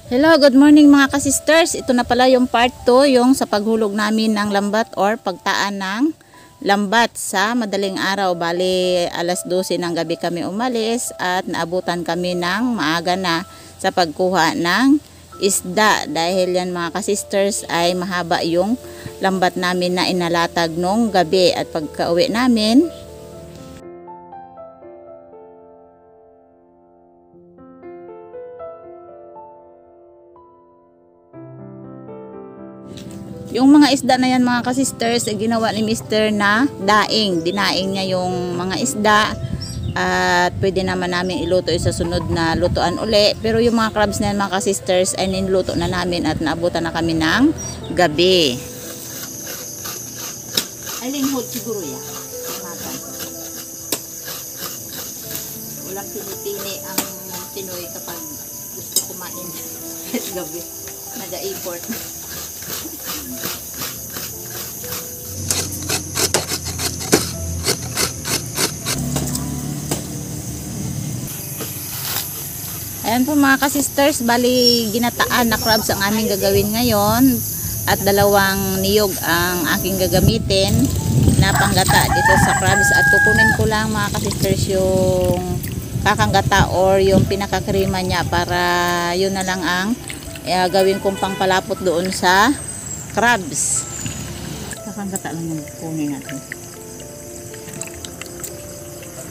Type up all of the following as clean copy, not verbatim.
Hello, good morning mga kasisters. Ito na pala yung part 2, yung sa paghulog namin ng lambat or pagtaan ng lambat sa madaling araw. Bali, alas 12 ng gabi kami umalis at naabutan kami ng maaga na sa pagkuha ng isda. Dahil yan mga kasisters ay mahaba yung lambat namin na inalatag nung gabi. At pagka-uwi namin, yung mga isda na yan mga kasisters, ginawa ni Mr. na daing. Dinaing niya yung mga isda at pwede naman namin iluto sa sunod na lutuan uli. Pero yung mga crabs na yan mga kasisters ay niluto na namin at naabutan na kami ng gabi. Ay, linghod siguro yan. Walang pinipili ang Pinoy kapag gusto kumain at gabi. Nag-import. Ayan po mga kasisters, bali ginataan na crabs ang aming gagawin ngayon at dalawang niyog ang aking gagamitin na panggata dito sa crabs. At kukunin ko lang mga kasisters yung kakanggata or yung pinakakrima niya para yun na lang ang gawin kong pangpalapot doon sa crabs. Kakanggata lang yung kunin natin.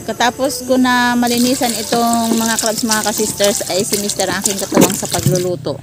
Katapos ko na malinisan itong mga crabs mga kasisters ay si Mr. ang aking katuwang sa pagluluto.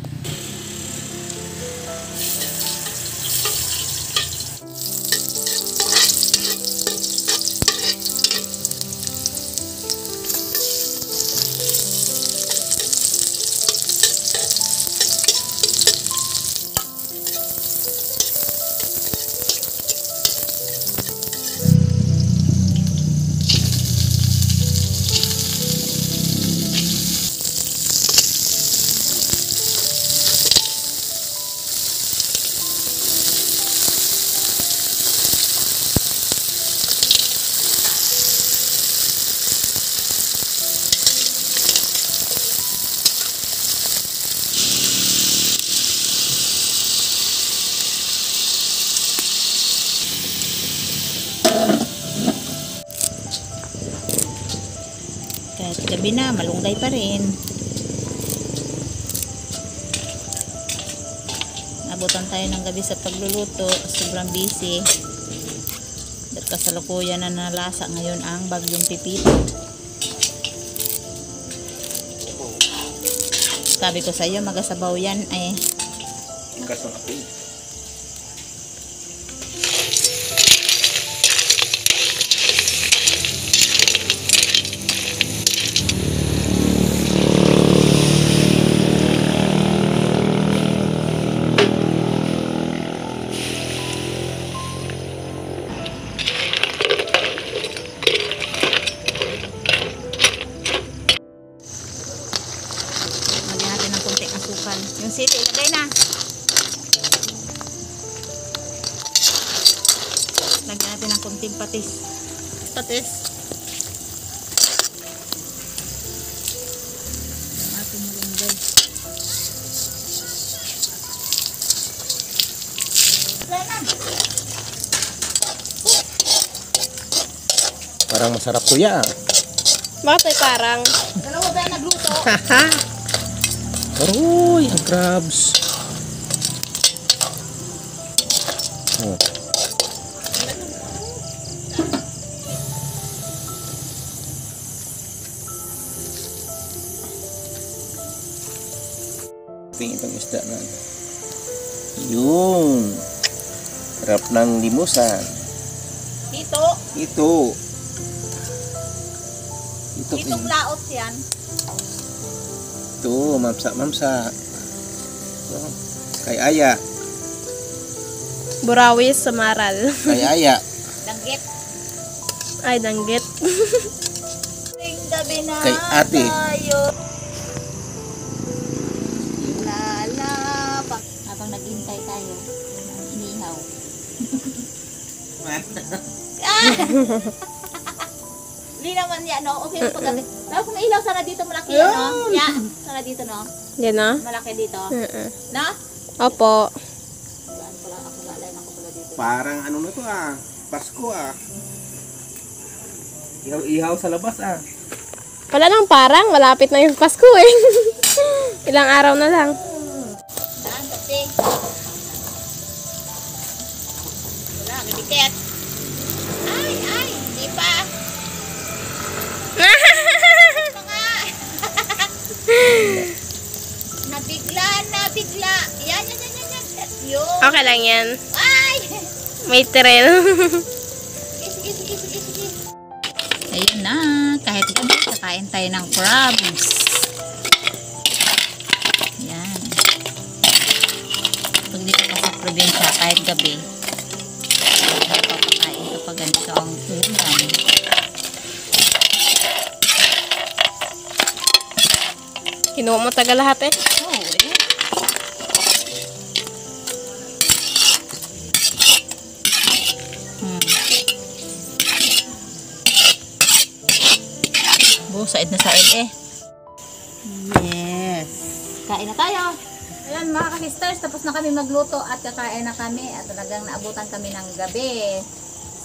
Kahit gabi na, malunggay pa rin. Nabutan tayo ng gabi sa pagluluto. Sobrang busy. At kasalukuyan na nalasa ngayon ang bagyong pipito. Sabi ko sa iyo, magasabaw yan eh. Yung sili, ilagay na. Lagyan natin ng kunting patis. Patis. Ating malunggay. Parang masarap kuya. Bakit parang? Dalawa ba yung nagluto? Aroy, ang crabs. Oh. Tingin itong isda na. Yun. Sarap ng limusan. Dito. Ito. Ditong laot yan. Ito, mamsa. Kay Aya. Burawis sa maral. Kay Aya. Danggit. Ay, danggit. Gabi na Kay ate. tayo. Lala. Habang naghintay tayo, inihaw. Hindi naman yan, no? Okay, paggabi. Pero kung may ilaw, sana dito malaki, no? Yeah, sana dito, no? Yan na? Malaki dito. No? Opo. Saan pala ako lalay ako pala dito. Parang ano na to ah. Pasko ah. Ihaw sa labas ah. Wala lang parang. Malapit na yung Pasko eh. Ilang araw na lang. Saan kasi? Wala, bibikit. Ay, hindi pa. Nabigla. Yan. Yun. Okay lang yan. Ay! May trail. Sige. Ayun na. Kahit gabi, kakain tayo ng crabs. Yan. Pag dito ka sa probinsya, kahit gabi, napapakain kapag ganito ang ulam. Kinuha mo taga lahat eh. Oh, eh. Said na said eh. Yes. Kain na tayo. Ayan mga ka-sisters, tapos na kami magluto at kakain na kami at talagang naabutan kami ng gabi.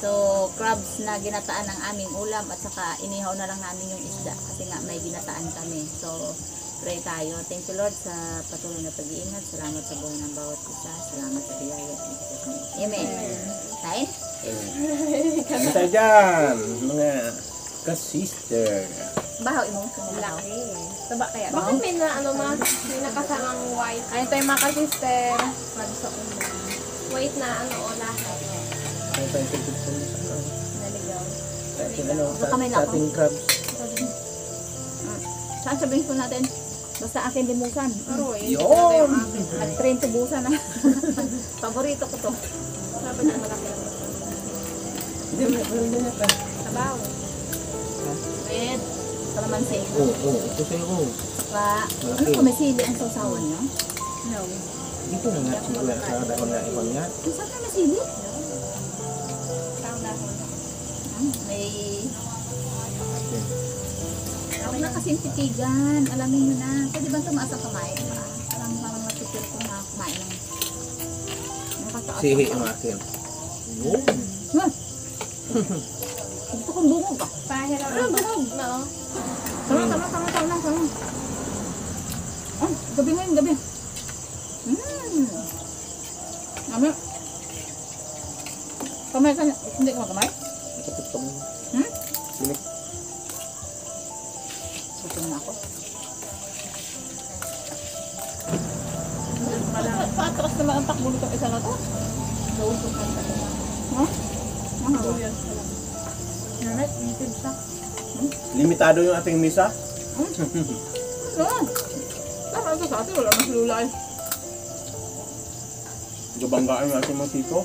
So, crabs na ginataan ng aming ulam at saka inihaw na lang namin yung isda kasi nga may ginataan kami. So, pray tayo. Thank you Lord sa patuloy na pag-iingat. Salamat sa buhay ng bawat isa. Salamat sa biyaya. Amen. Kain? Ano tayo dyan? Mga ka-sister. Bahaw imong sumulaw. Taba kaya? Bakit may na, may nakasamang white? Ayun tayo mga ka-sister. Sa ulam. White na o lahat. Ano tayo pagpipun sa ano? Naligaw. Sa ating crabs. Saan sabihin ko natin? Basta akin limusan. Aroy. Yun! Nag-train tubusan na. Paborito ko to. Sabi na malaki lang. Hindi, meron din ito. Sabaw. Red. Kalamansi. Oo, ito sa'yo ko. Pa. Ano ko may sili ang sausawan nyo? No. Dito na nga siguro sa dahon na ibang nga. Saan ka may sili? Tao na ako. May... Ako na kasing titigan. Alamin nyo na. Pwede ba tumaas ang kamay? Parang matipil ko na kumain ng... Sihi ang akin. Yun. Gusto kong bungog ka. Pahiraw. Bungog. No. Tama. Oh, gabi ngayon, gabi. Mami. Kamay ka, hindi ka makamay? Kapit ka mo. Sinik. Gutom na ako. Patras naman ang takbo nito isa na to. Nausok na ito. Ha? Mahal. Nanat, native siya. Limitado yung ating misa. Tama ito sa atin, wala nang lulay. Gabanggaan yung ating mga tito.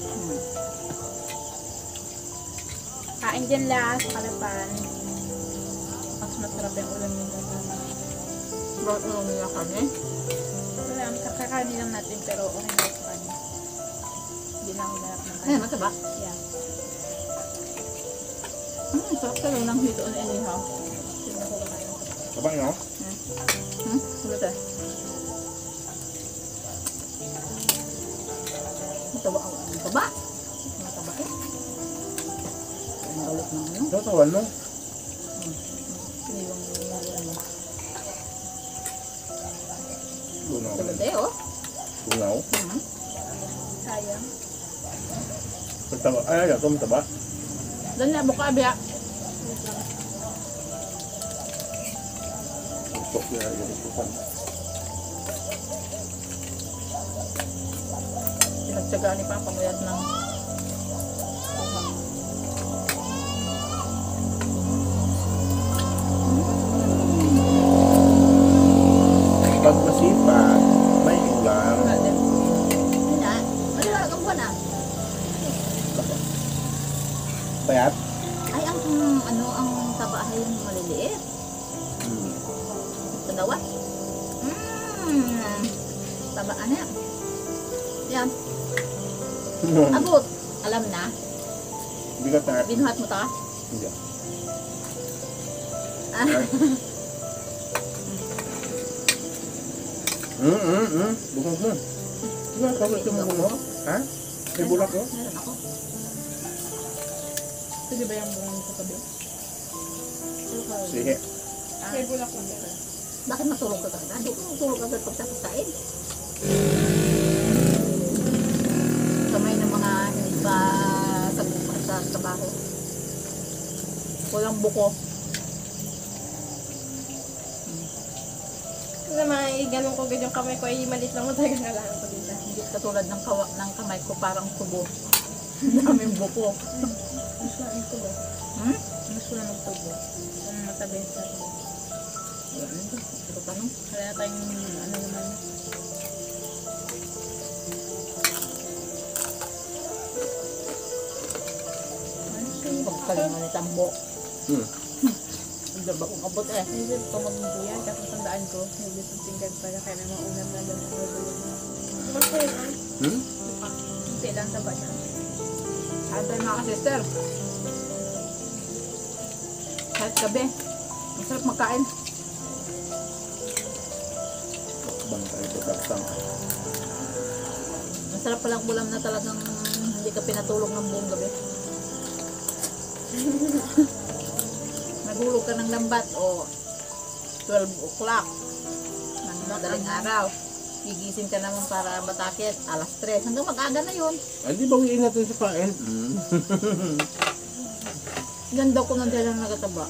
Kain dyan lahat sa kalapan. Mas masarap yung ulam nila. Bakit mo nila kami? Wala, kakakanin lang natin pero okay na ito kanya. Hindi lang ularap ng Ay, mataba. Yeah. Sarap talaga ng hito on anyhow. Sino ko kumain? Kabang no? Ulit eh. Mataba. Mataba eh. Ulit ng ano. Ano tawan mo? Piniwang ano. Lunaw. Ulit eh, oh. Lunaw. Sayang. Mataba. Ay, ito mataba. Doon na, buka biya. Ito, yung itupan. Pinagtsagaan ni Papa pamuyad ng buka. Pag masipag, may ulam. Wala kang buwan ah. Payat? Ay, ang taba ay yung maliliit. Tanawa. Taba na. Yan. Abot. Alam na. Bigat na. Binuhat mo ta. Hindi. Bukod mo. Diba, kapag tumulong mo? Ha? May bulak mo? Meron ako. Pwede ba yung bunga sa tabi? Sige. May bulak mo din. Bakit matulog ka agad? Hindi ko matulog agad pagtapos kain. Kamay ng mga hindi pa sa trabaho. Walang buko. Kasi ganun ko ganyan kamay ko ay maliit lang mo talaga kailangan ko dito. Hindi katulad ng, ng kamay ko parang tubo. Daming buko. Mas na ang tubo. Hmm? Mas na ang tubo. Ang matabi sa tubo. Wala na ito. Ito tanong. Kaya tayong ano naman. Pagkalingan ni Tambo. Ang daba kong abot eh. Hindi ko magbuyan kasi tandaan ko. Hindi ko tinggan pala kaya may mga unang na lang sa bulog mo. Bakit ah? Hindi lang taba niya. Kahit tayo mga sister. Kahit gabi. Masarap magkain. Bantay ko tapsang. Masarap palang ulam na talagang hindi ka pinatulog ng buong gabi. Nagulog ka ng lambat o 12 o'clock ng madaling araw. Gigising ka naman para batakit, alas 3. Hanggang mag-aga na yun. Ay, di bawiin natin sa kain. Ganda ko nang dala ng nagataba.